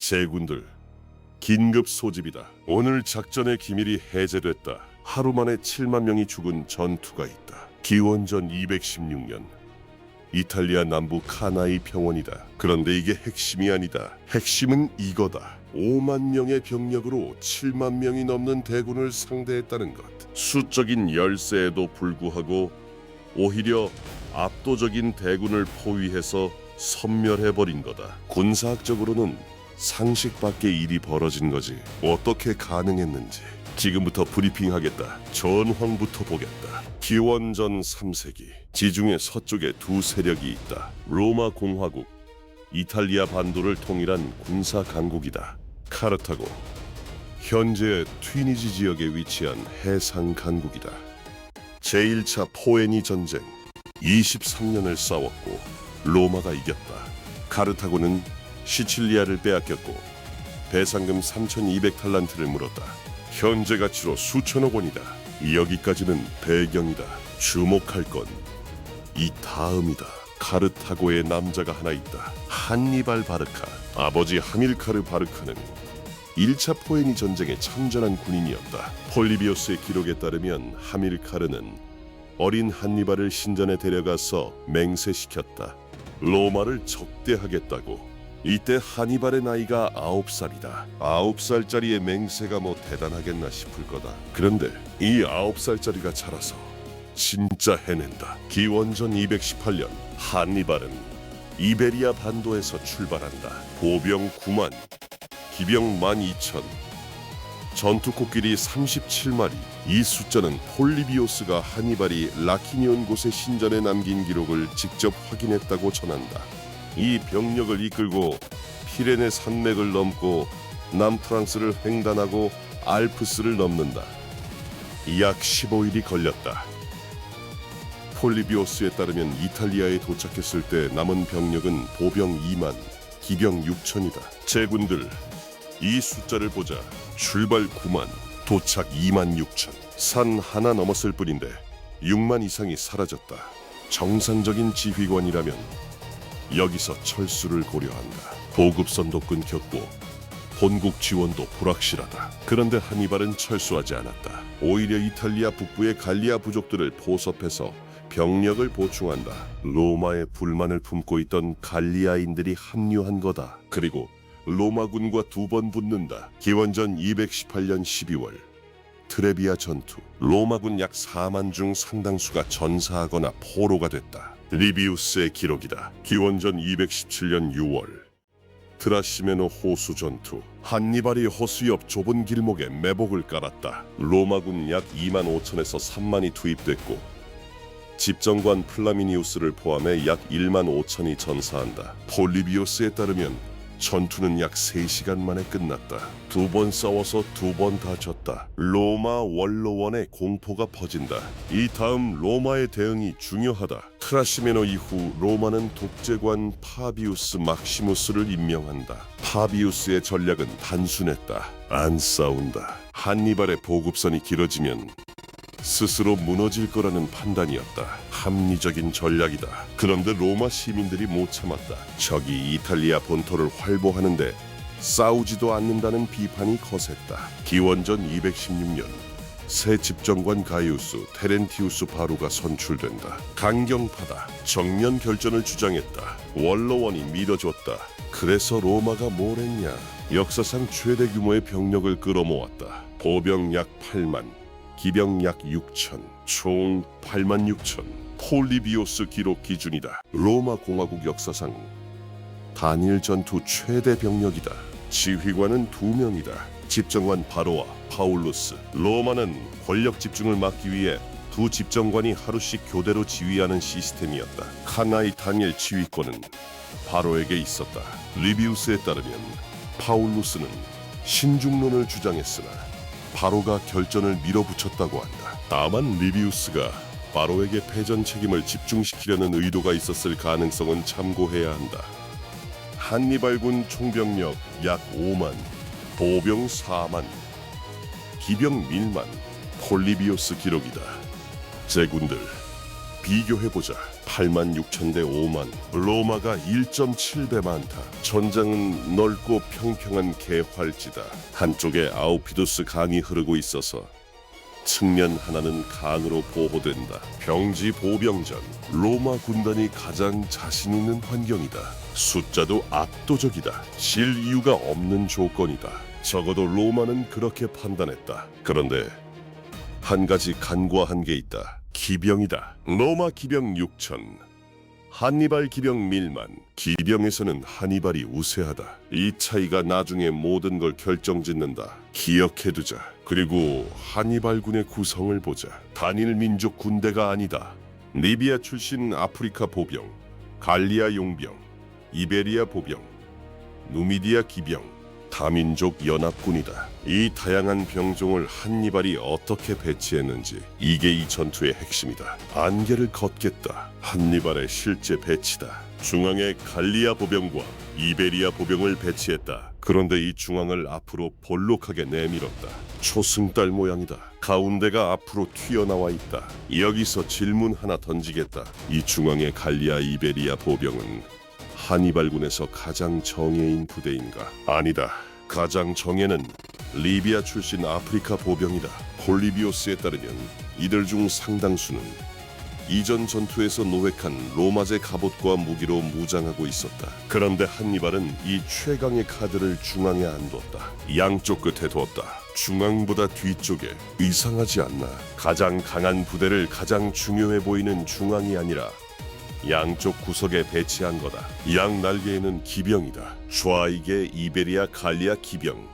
제군들, 긴급 소집이다. 오늘 작전의 기밀이 해제됐다. 하루 만에 7만 명이 죽은 전투가 있다. 기원전 216년 이탈리아 남부 카나이 평원이다. 그런데 이게 핵심이 아니다. 핵심은 이거다. 5만 명의 병력으로 7만 명이 넘는 대군을 상대했다는 것. 수적인 열세에도 불구하고 오히려 압도적인 대군을 포위해서 섬멸해버린 거다. 군사학적으로는 상식 밖의 일이 벌어진 거지. 어떻게 가능했는지 지금부터 브리핑하겠다. 전황부터 보겠다. 기원전 3세기 지중해 서쪽에 두 세력이 있다. 로마 공화국, 이탈리아 반도를 통일한 군사 강국이다. 카르타고, 현재의 튀니지 지역에 위치한 해상 강국이다. 제1차 포에니 전쟁 23년을 싸웠고 로마가 이겼다. 카르타고는 시칠리아를 빼앗겼고 배상금 3,200탈란트를 물었다. 현재 가치로 수천억 원이다. 여기까지는 배경이다. 주목할 건 이 다음이다. 카르타고의 남자가 하나 있다. 한니발 바르카. 아버지 하밀카르 바르카는 1차 포에니 전쟁에 참전한 군인이었다. 폴리비오스의 기록에 따르면 하밀카르는 어린 한니발을 신전에 데려가서 맹세시켰다. 로마를 적대하겠다고. 이때 하니발의 나이가 9살이다. 9살짜리의 맹세가 뭐 대단하겠나 싶을 거다. 그런데 이 9살짜리가 자라서 진짜 해낸다. 기원전 218년 하니발은 이베리아 반도에서 출발한다. 보병 9만, 기병 12,000, 전투 코끼리 37마리. 이 숫자는 폴리비오스가 하니발이 라키니온 곳의 신전에 남긴 기록을 직접 확인했다고 전한다. 이 병력을 이끌고 피레네 산맥을 넘고 남프랑스를 횡단하고 알프스를 넘는다. 약 15일이 걸렸다. 폴리비오스에 따르면 이탈리아에 도착했을 때 남은 병력은 보병 2만, 기병 6천이다. 제군들, 이 숫자를 보자. 출발 9만, 도착 2만 6천. 산 하나 넘었을 뿐인데 6만 이상이 사라졌다. 정상적인 지휘관이라면 여기서 철수를 고려한다. 보급선도 끊겼고 본국 지원도 불확실하다. 그런데 하니발은 철수하지 않았다. 오히려 이탈리아 북부의 갈리아 부족들을 포섭해서 병력을 보충한다. 로마에 불만을 품고 있던 갈리아인들이 합류한 거다. 그리고 로마군과 두 번 붙는다. 기원전 218년 12월 트레비아 전투. 로마군 약 4만 중 상당수가 전사하거나 포로가 됐다. 리비우스의 기록이다. 기원전 217년 6월 트라시메노 호수 전투. 한니발이 호수 옆 좁은 길목에 매복을 깔았다. 로마군 약 2만 5천에서 3만이 투입됐고 집정관 플라미니우스를 포함해 약 1만 5천이 전사한다. 폴리비오스에 따르면 전투는 약 3시간 만에 끝났다. 두 번 싸워서 두 번 다 졌다. 로마 원로원의 공포가 퍼진다. 이 다음 로마의 대응이 중요하다. 트라시메노 이후 로마는 독재관 파비우스 막시무스를 임명한다. 파비우스의 전략은 단순했다. 안 싸운다. 한니발의 보급선이 길어지면 스스로 무너질 거라는 판단이었다. 합리적인 전략이다. 그런데 로마 시민들이 못 참았다. 적이 이탈리아 본토를 활보하는데 싸우지도 않는다는 비판이 거셌다. 기원전 216년 새 집정관 가이우스 테렌티우스 바루가 선출된다. 강경파다. 정면 결전을 주장했다. 원로원이 밀어줬다. 그래서 로마가 뭘 했냐? 역사상 최대 규모의 병력을 끌어모았다. 보병 약 8만, 기병 약 6천, 총 8만 6천. 폴리비오스 기록 기준이다. 로마 공화국 역사상 단일 전투 최대 병력이다. 지휘관은 2명이다. 집정관 바로와 파울루스. 로마는 권력 집중을 막기 위해 두 집정관이 하루씩 교대로 지휘하는 시스템이었다. 카나이 단일 지휘권은 바로에게 있었다. 리비우스에 따르면 파울루스는 신중론을 주장했으나 바로가 결전을 밀어붙였다고 한다. 다만 리비우스가 바로에게 패전 책임을 집중시키려는 의도가 있었을 가능성은 참고해야 한다. 한니발군 총병력 약 5만, 보병 4만, 기병 1만. 폴리비오스 기록이다. 제군들, 비교해보자. 8만 6천 대 5만. 로마가 1.7배 많다. 전장은 넓고 평평한 개활지다. 한쪽에 아우피두스 강이 흐르고 있어서 측면 하나는 강으로 보호된다. 병지 보병전. 로마 군단이 가장 자신 있는 환경이다. 숫자도 압도적이다. 질 이유가 없는 조건이다. 적어도 로마는 그렇게 판단했다. 그런데 한 가지 간과한 게 있다. 기병이다. 로마 기병 6천. 한니발 기병 밀만. 기병에서는 한니발이 우세하다. 이 차이가 나중에 모든 걸 결정짓는다. 기억해두자. 그리고 한니발군의 구성을 보자. 단일 민족 군대가 아니다. 리비아 출신 아프리카 보병, 갈리아 용병, 이베리아 보병, 누미디아 기병, 다민족 연합군이다. 이 다양한 병종을 한니발이 어떻게 배치했는지, 이게 이 전투의 핵심이다. 안개를 걷겠다. 한니발의 실제 배치다. 중앙에 갈리아 보병과 이베리아 보병을 배치했다. 그런데 이 중앙을 앞으로 볼록하게 내밀었다. 초승달 모양이다. 가운데가 앞으로 튀어나와 있다. 여기서 질문 하나 던지겠다. 이 중앙의 갈리아 이베리아 보병은 한니발군에서 가장 정예인 부대인가? 아니다. 가장 정예는 리비아 출신 아프리카 보병이다. 폴리비오스에 따르면 이들 중 상당수는 이전 전투에서 노획한 로마제 갑옷과 무기로 무장하고 있었다. 그런데 한니발은 이 최강의 카드를 중앙에 안 뒀다. 양쪽 끝에 두었다. 중앙보다 뒤쪽에. 이상하지 않나? 가장 강한 부대를 가장 중요해 보이는 중앙이 아니라 양쪽 구석에 배치한 거다. 양 날개에는 기병이다. 좌익에 이베리아 갈리아 기병,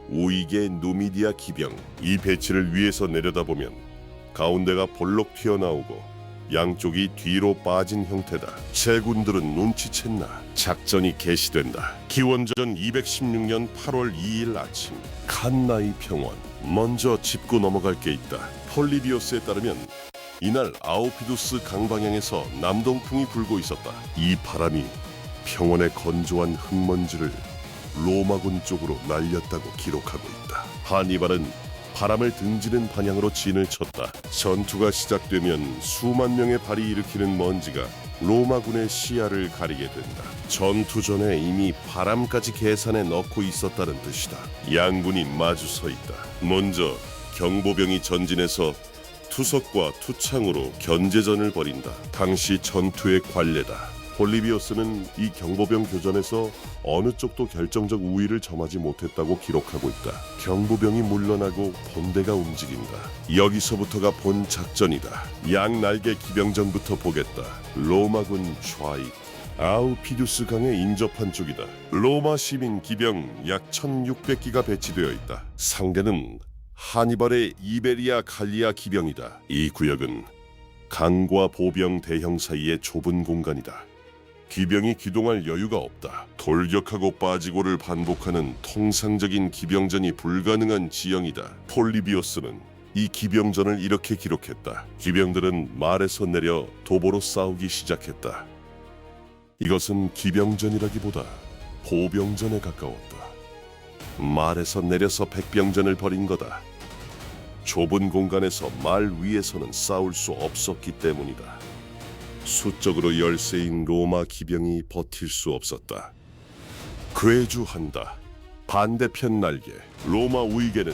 우익에 누미디아 기병. 이 배치를 위에서 내려다보면 가운데가 볼록 튀어나오고 양쪽이 뒤로 빠진 형태다. 제군들은 눈치챘나? 작전이 개시된다. 기원전 216년 8월 2일 아침, 칸나이 평원. 먼저 짚고 넘어갈 게 있다. 폴리비오스에 따르면 이날 아우피두스 강 방향에서 남동풍이 불고 있었다. 이 바람이 평원의 건조한 흙먼지를 로마군 쪽으로 날렸다고 기록하고 있다. 한니발은 바람을 등지는 방향으로 진을 쳤다. 전투가 시작되면 수만 명의 발이 일으키는 먼지가 로마군의 시야를 가리게 된다. 전투 전에 이미 바람까지 계산해 넣고 있었다는 뜻이다. 양군이 마주 서 있다. 먼저 경보병이 전진해서 투석과 투창으로 견제전을 벌인다. 당시 전투의 관례다. 폴리비오스는 이 경보병 교전에서 어느 쪽도 결정적 우위를 점하지 못했다고 기록하고 있다. 경보병이 물러나고 본대가 움직인다. 여기서부터가 본 작전이다. 양날개 기병전부터 보겠다. 로마군 좌익, 아우피두스 강에 인접한 쪽이다. 로마 시민 기병 약 1600기가 배치되어 있다. 상대는 한니발의 이베리아 갈리아 기병이다. 이 구역은 강과 보병 대형 사이의 좁은 공간이다. 기병이 기동할 여유가 없다. 돌격하고 빠지고를 반복하는 통상적인 기병전이 불가능한 지형이다. 폴리비오스는 이 기병전을 이렇게 기록했다. 기병들은 말에서 내려 도보로 싸우기 시작했다. 이것은 기병전이라기보다 보병전에 가까웠다. 말에서 내려서 백병전을 벌인 거다. 좁은 공간에서 말 위에서는 싸울 수 없었기 때문이다. 수적으로 열세인 로마 기병이 버틸 수 없었다. 괴주한다. 반대편 날개. 로마 우익에는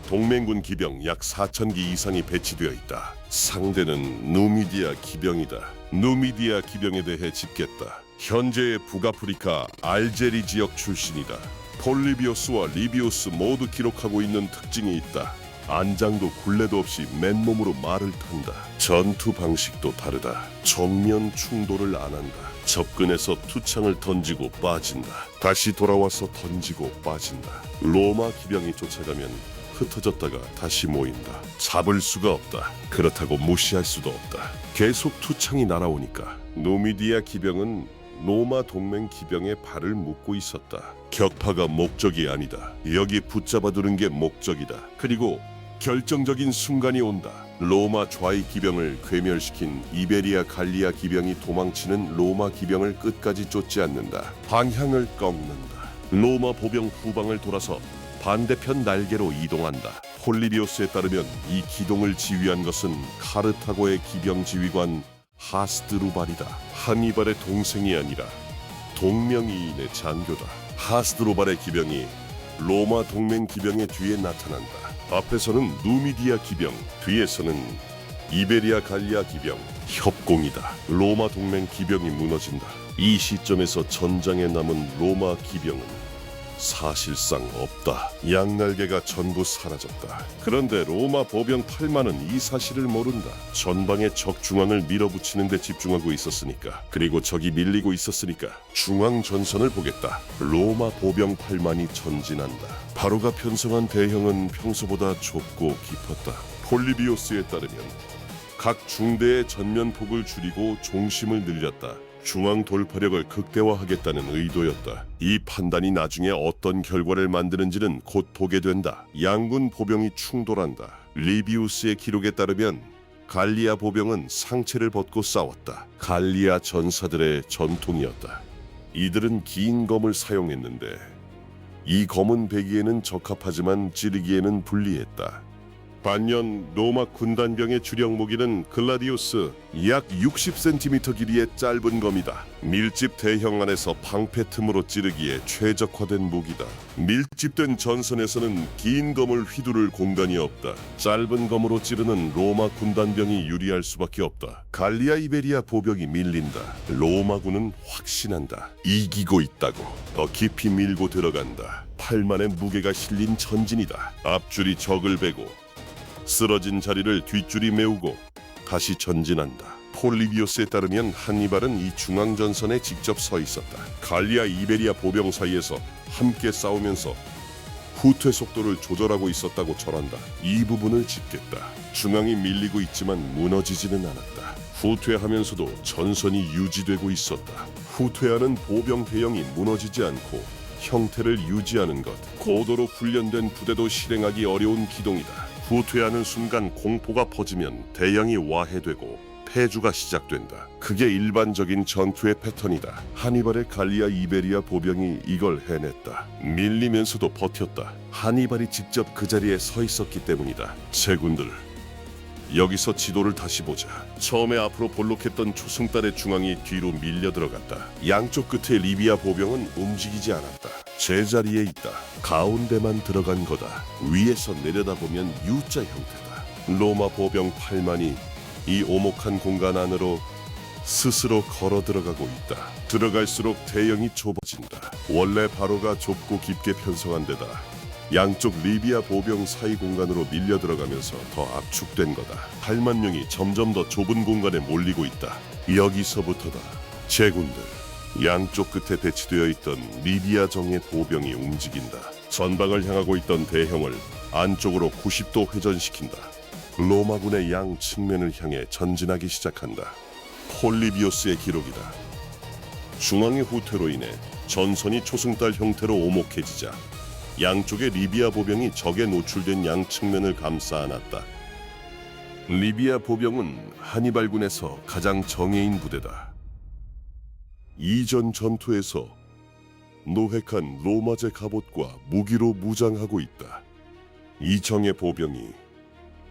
동맹군 기병 약 4,000기 이상이 배치되어 있다. 상대는 누미디아 기병이다. 누미디아 기병에 대해 짚겠다. 현재의 북아프리카 알제리 지역 출신이다. 폴리비오스와 리비우스 모두 기록하고 있는 특징이 있다. 안장도 굴레도 없이 맨몸으로 말을 탄다. 전투 방식도 다르다. 정면 충돌을 안 한다. 접근해서 투창을 던지고 빠진다. 다시 돌아와서 던지고 빠진다. 로마 기병이 쫓아가면 흩어졌다가 다시 모인다. 잡을 수가 없다. 그렇다고 무시할 수도 없다. 계속 투창이 날아오니까 누미디아 기병은 로마 동맹 기병의 발을 묶고 있었다. 격파가 목적이 아니다. 여기 붙잡아두는 게 목적이다. 그리고 결정적인 순간이 온다. 로마 좌익 기병을 괴멸시킨 이베리아 갈리아 기병이 도망치는 로마 기병을 끝까지 쫓지 않는다. 방향을 꺾는다. 로마 보병 후방을 돌아서 반대편 날개로 이동한다. 폴리비오스에 따르면 이 기동을 지휘한 것은 카르타고의 기병 지휘관 하스드루발이다. 하니발의 동생이 아니라 동명이인의 장교다. 하스드루발의 기병이 로마 동맹 기병의 뒤에 나타난다. 앞에서는 누미디아 기병, 뒤에서는 이베리아 갈리아 기병. 협공이다. 로마 동맹 기병이 무너진다. 이 시점에서 전장에 남은 로마 기병은 사실상 없다. 양날개가 전부 사라졌다. 그런데 로마 보병 8만은 이 사실을 모른다. 전방의 적 중앙을 밀어붙이는 데 집중하고 있었으니까, 그리고 적이 밀리고 있었으니까 중앙 전선을 보겠다. 로마 보병 8만이 전진한다. 바로가 편성한 대형은 평소보다 좁고 깊었다. 폴리비오스에 따르면 각 중대의 전면폭을 줄이고 중심을 늘렸다. 중앙 돌파력을 극대화하겠다는 의도였다. 이 판단이 나중에 어떤 결과를 만드는지는 곧 보게 된다. 양군 보병이 충돌한다. 리비우스의 기록에 따르면 갈리아 보병은 상체를 벗고 싸웠다. 갈리아 전사들의 전통이었다. 이들은 긴 검을 사용했는데 이 검은 베기에는 적합하지만 찌르기에는 불리했다. 반면 로마 군단병의 주력 무기는 글라디우스, 약 60cm 길이의 짧은 검이다. 밀집 대형 안에서 방패 틈으로 찌르기에 최적화된 무기다. 밀집된 전선에서는 긴 검을 휘두를 공간이 없다. 짧은 검으로 찌르는 로마 군단병이 유리할 수밖에 없다. 갈리아 이베리아 보병이 밀린다. 로마군은 확신한다. 이기고 있다고. 더 깊이 밀고 들어간다. 8만의 무게가 실린 전진이다. 앞줄이 적을 베고 쓰러진 자리를 뒷줄이 메우고 다시 전진한다. 폴리비오스에 따르면 한니발은 이 중앙전선에 직접 서 있었다. 갈리아 이베리아 보병 사이에서 함께 싸우면서 후퇴 속도를 조절하고 있었다고 전한다. 이 부분을 짚겠다. 중앙이 밀리고 있지만 무너지지는 않았다. 후퇴하면서도 전선이 유지되고 있었다. 후퇴하는 보병 대형이 무너지지 않고 형태를 유지하는 것. 고도로 훈련된 부대도 실행하기 어려운 기동이다. 후퇴하는 순간 공포가 퍼지면 대형이 와해되고 패주가 시작된다. 그게 일반적인 전투의 패턴이다. 하니발의 갈리아 이베리아 보병이 이걸 해냈다. 밀리면서도 버텼다. 하니발이 직접 그 자리에 서 있었기 때문이다. 제군들, 여기서 지도를 다시 보자. 처음에 앞으로 볼록했던 초승달의 중앙이 뒤로 밀려 들어갔다. 양쪽 끝에 리비아 보병은 움직이지 않았다. 제자리에 있다. 가운데만 들어간 거다. 위에서 내려다보면 U자 형태다. 로마 보병 8만이 이 오목한 공간 안으로 스스로 걸어 들어가고 있다. 들어갈수록 대형이 좁아진다. 원래 바로가 좁고 깊게 편성한 데다 양쪽 리비아 보병 사이 공간으로 밀려 들어가면서 더 압축된 거다. 8만 명이 점점 더 좁은 공간에 몰리고 있다. 여기서부터다. 제군들, 양쪽 끝에 배치되어 있던 리비아 정의 보병이 움직인다. 전방을 향하고 있던 대형을 안쪽으로 90도 회전시킨다. 로마군의 양 측면을 향해 전진하기 시작한다. 폴리비오스의 기록이다. 중앙의 후퇴로 인해 전선이 초승달 형태로 오목해지자 양쪽의 리비아 보병이 적에 노출된 양 측면을 감싸 안았다. 리비아 보병은 하니발군에서 가장 정예인 부대다. 이전 전투에서 노획한 로마제 갑옷과 무기로 무장하고 있다. 이 정예 보병이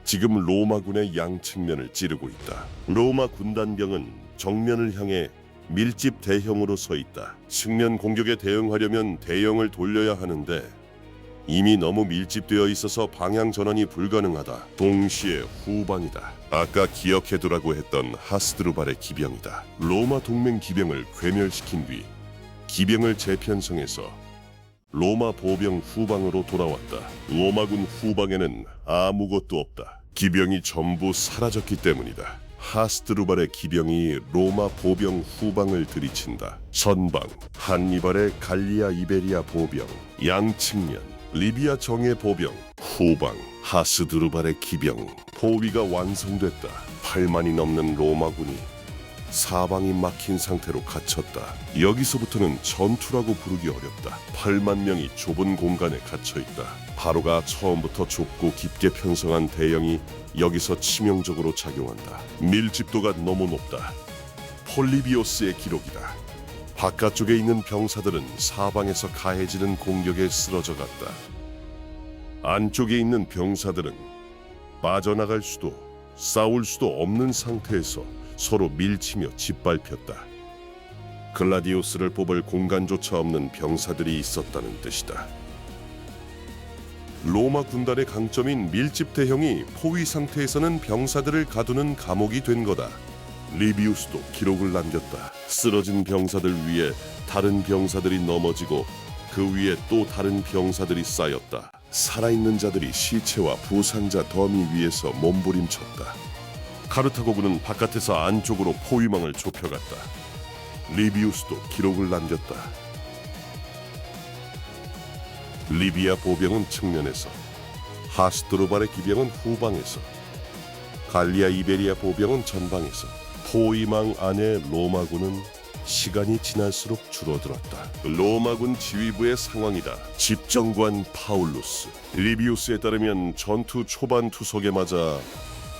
지금 로마군의 양 측면을 찌르고 있다. 로마 군단병은 정면을 향해 밀집 대형으로 서 있다. 측면 공격에 대응하려면 대형을 돌려야 하는데 이미 너무 밀집되어 있어서 방향 전환이 불가능하다. 동시에 후방이다. 아까 기억해두라고 했던 하스드루발의 기병이다. 로마 동맹 기병을 괴멸시킨 뒤 기병을 재편성해서 로마 보병 후방으로 돌아왔다. 로마군 후방에는 아무것도 없다. 기병이 전부 사라졌기 때문이다. 하스드루발의 기병이 로마 보병 후방을 들이친다. 전방 한니발의 갈리아 이베리아 보병, 양측면 리비아 정예 보병, 후방 하스드루발의 기병. 포위가 완성됐다. 8만이 넘는 로마군이 사방이 막힌 상태로 갇혔다. 여기서부터는 전투라고 부르기 어렵다. 8만 명이 좁은 공간에 갇혀있다. 바로가 처음부터 좁고 깊게 편성한 대형이 여기서 치명적으로 작용한다. 밀집도가 너무 높다. 폴리비오스의 기록이다. 바깥쪽에 있는 병사들은 사방에서 가해지는 공격에 쓰러져 갔다. 안쪽에 있는 병사들은 빠져나갈 수도 싸울 수도 없는 상태에서 서로 밀치며 짓밟혔다. 글라디우스를 뽑을 공간조차 없는 병사들이 있었다는 뜻이다. 로마 군단의 강점인 밀집 대형이 포위 상태에서는 병사들을 가두는 감옥이 된 거다. 리비우스도 기록을 남겼다. 쓰러진 병사들 위에 다른 병사들이 넘어지고 그 위에 또 다른 병사들이 쌓였다. 살아있는 자들이 시체와 부상자 더미 위에서 몸부림쳤다. 카르타고군은 바깥에서 안쪽으로 포위망을 좁혀갔다. 리비우스도 기록을 남겼다. 리비아 보병은 측면에서, 하스드루발의 기병은 후방에서, 갈리아 이베리아 보병은 전방에서, 포위망 안에 로마군은 시간이 지날수록 줄어들었다. 로마군 지휘부의 상황이다. 집정관 파울루스. 리비우스에 따르면 전투 초반 투석에 맞아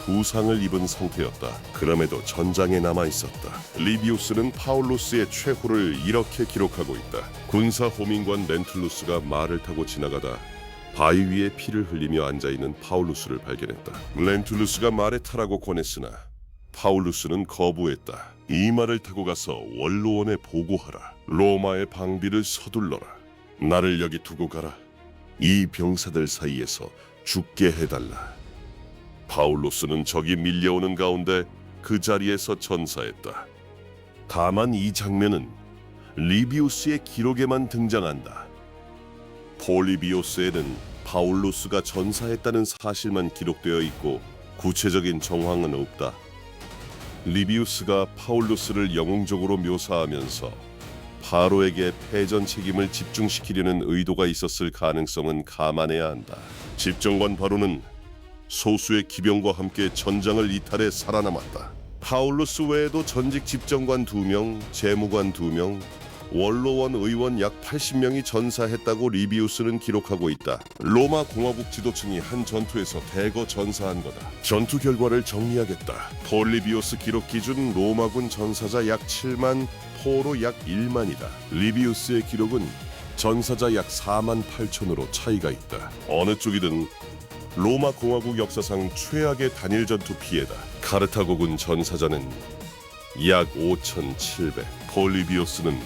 부상을 입은 상태였다. 그럼에도 전장에 남아 있었다. 리비우스는 파울루스의 최후를 이렇게 기록하고 있다. 군사 호민관 렌툴루스가 말을 타고 지나가다 바위 위에 피를 흘리며 앉아있는 파울루스를 발견했다. 렌툴루스가 말에 타라고 권했으나 파울루스는 거부했다. 이 말을 타고 가서 원로원에 보고하라. 로마의 방비를 서둘러라. 나를 여기 두고 가라. 이 병사들 사이에서 죽게 해달라. 파울루스는 적이 밀려오는 가운데 그 자리에서 전사했다. 다만 이 장면은 리비우스의 기록에만 등장한다. 폴리비오스에는 파울루스가 전사했다는 사실만 기록되어 있고 구체적인 정황은 없다. 리비우스가 파울루스를 영웅적으로 묘사하면서 바로에게 패전 책임을 집중시키려는 의도가 있었을 가능성은 감안해야 한다. 집정관 바로는 소수의 기병과 함께 전장을 이탈해 살아남았다. 파울루스 외에도 전직 집정관 2명, 재무관 2명, 원로원 의원 약 80명이 전사했다고 리비우스는 기록하고 있다. 로마 공화국 지도층이 한 전투에서 대거 전사한 거다. 전투 결과를 정리하겠다. 폴리비오스 기록 기준 로마군 전사자 약 7만, 포로 약 1만이다. 리비우스의 기록은 전사자 약 4만 8천으로 차이가 있다. 어느 쪽이든 로마 공화국 역사상 최악의 단일 전투 피해다. 카르타고군 전사자는 약 5,700, 폴리비오스는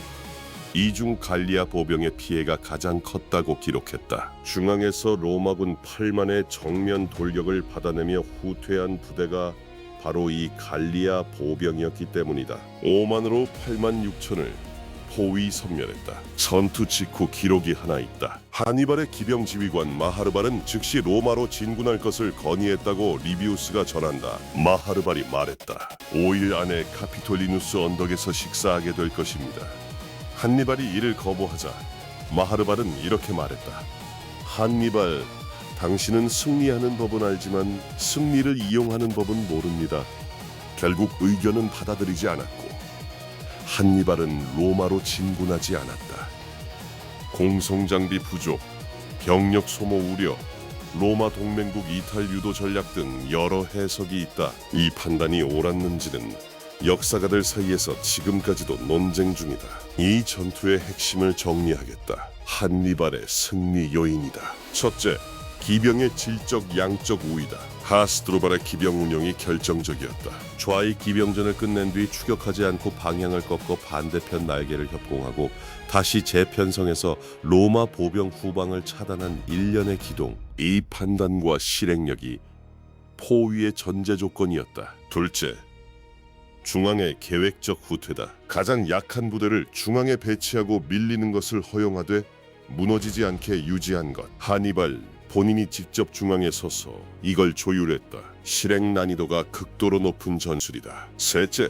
이중 갈리아 보병의 피해가 가장 컸다고 기록했다. 중앙에서 로마군 8만의 정면 돌격을 받아내며 후퇴한 부대가 바로 이 갈리아 보병이었기 때문이다. 5만으로 8만 6천을 포위 섬멸했다. 전투 직후 기록이 하나 있다. 하니발의 기병 지휘관 마하르발은 즉시 로마로 진군할 것을 건의했다고 리비우스가 전한다. 마하르발이 말했다. 5일 안에 카피톨리누스 언덕에서 식사하게 될 것입니다. 한니발이 이를 거부하자 마하르발은 이렇게 말했다. 한니발, 당신은 승리하는 법은 알지만 승리를 이용하는 법은 모릅니다. 결국 의견은 받아들이지 않았고 한니발은 로마로 진군하지 않았다. 공성장비 부족, 병력 소모 우려, 로마 동맹국 이탈 유도 전략 등 여러 해석이 있다. 이 판단이 옳았는지는 역사가들 사이에서 지금까지도 논쟁 중이다. 이 전투의 핵심을 정리하겠다. 한니발의 승리 요인이다. 첫째, 기병의 질적 양적 우위다. 하스드루발의 기병 운용이 결정적이었다. 좌익 기병전을 끝낸 뒤 추격하지 않고 방향을 꺾어 반대편 날개를 협공하고 다시 재편성해서 로마 보병 후방을 차단한 일련의 기동. 이 판단과 실행력이 포위의 전제 조건이었다. 둘째, 중앙의 계획적 후퇴다. 가장 약한 부대를 중앙에 배치하고 밀리는 것을 허용하되 무너지지 않게 유지한 것. 하니발 본인이 직접 중앙에 서서 이걸 조율했다. 실행 난이도가 극도로 높은 전술이다. 셋째,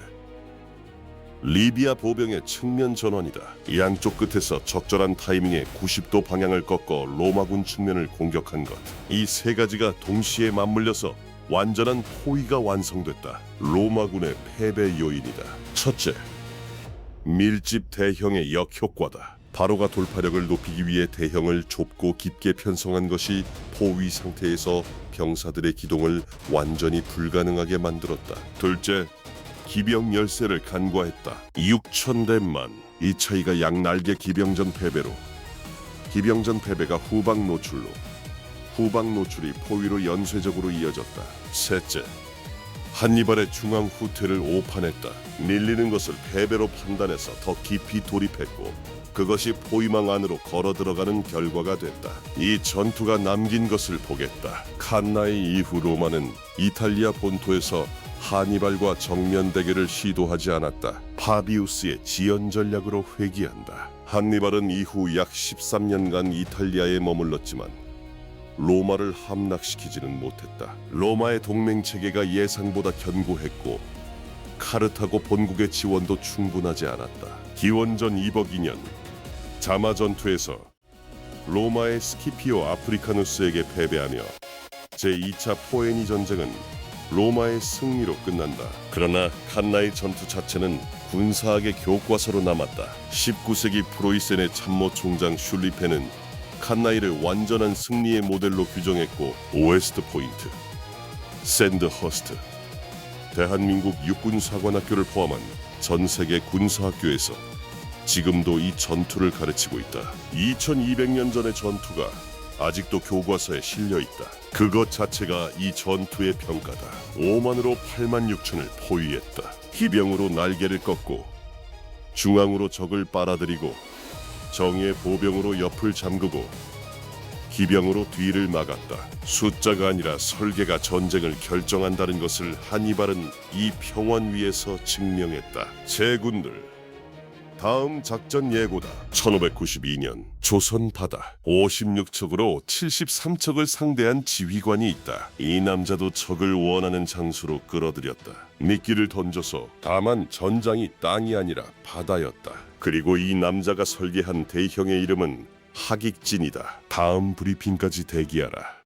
리비아 보병의 측면 전환이다. 양쪽 끝에서 적절한 타이밍에 90도 방향을 꺾어 로마군 측면을 공격한 것. 이 세 가지가 동시에 맞물려서 완전한 포위가 완성됐다. 로마군의 패배 요인이다. 첫째, 밀집 대형의 역효과다. 바로가 돌파력을 높이기 위해 대형을 좁고 깊게 편성한 것이 포위 상태에서 병사들의 기동을 완전히 불가능하게 만들었다. 둘째, 기병 열세를 간과했다. 6,000대만. 이 차이가 양날개 기병전 패배로, 기병전 패배가 후방 노출로, 후방 노출이 포위로 연쇄적으로 이어졌다. 셋째, 한니발의 중앙 후퇴를 오판했다. 밀리는 것을 패배로 판단해서 더 깊이 돌입했고 그것이 포위망 안으로 걸어 들어가는 결과가 됐다. 이 전투가 남긴 것을 보겠다. 칸나의 이후 로마는 이탈리아 본토에서 한니발과 정면 대결을 시도하지 않았다. 파비우스의 지연 전략으로 회귀한다. 한니발은 이후 약 13년간 이탈리아에 머물렀지만 로마를 함락시키지는 못했다. 로마의 동맹 체계가 예상보다 견고했고 카르타고 본국의 지원도 충분하지 않았다. 기원전 2억 2년 자마 전투에서 로마의 스키피오 아프리카누스에게 패배하며 제2차 포에니 전쟁은 로마의 승리로 끝난다. 그러나 칸나의 전투 자체는 군사학의 교과서로 남았다. 19세기 프로이센의 참모 총장 슐리페는 칸나이를 완전한 승리의 모델로 규정했고 오에스트 포인트, 샌드허스트, 대한민국 육군사관학교를 포함한 전 세계 군사학교에서 지금도 이 전투를 가르치고 있다. 2200년 전의 전투가 아직도 교과서에 실려있다. 그것 자체가 이 전투의 평가다. 5만으로 8만 6천을 포위했다. 기병으로 날개를 꺾고 중앙으로 적을 빨아들이고 정예의 보병으로 옆을 잠그고 기병으로 뒤를 막았다. 숫자가 아니라 설계가 전쟁을 결정한다는 것을 한니발은 이 평원 위에서 증명했다. 제군들, 다음 작전 예고다. 1592년 조선 바다 56척으로 73척을 상대한 지휘관이 있다. 이 남자도 적을 원하는 장소로 끌어들였다. 미끼를 던져서 다만 전장이 땅이 아니라 바다였다. 그리고 이 남자가 설계한 대형의 이름은 하객진이다. 다음 브리핑까지 대기하라.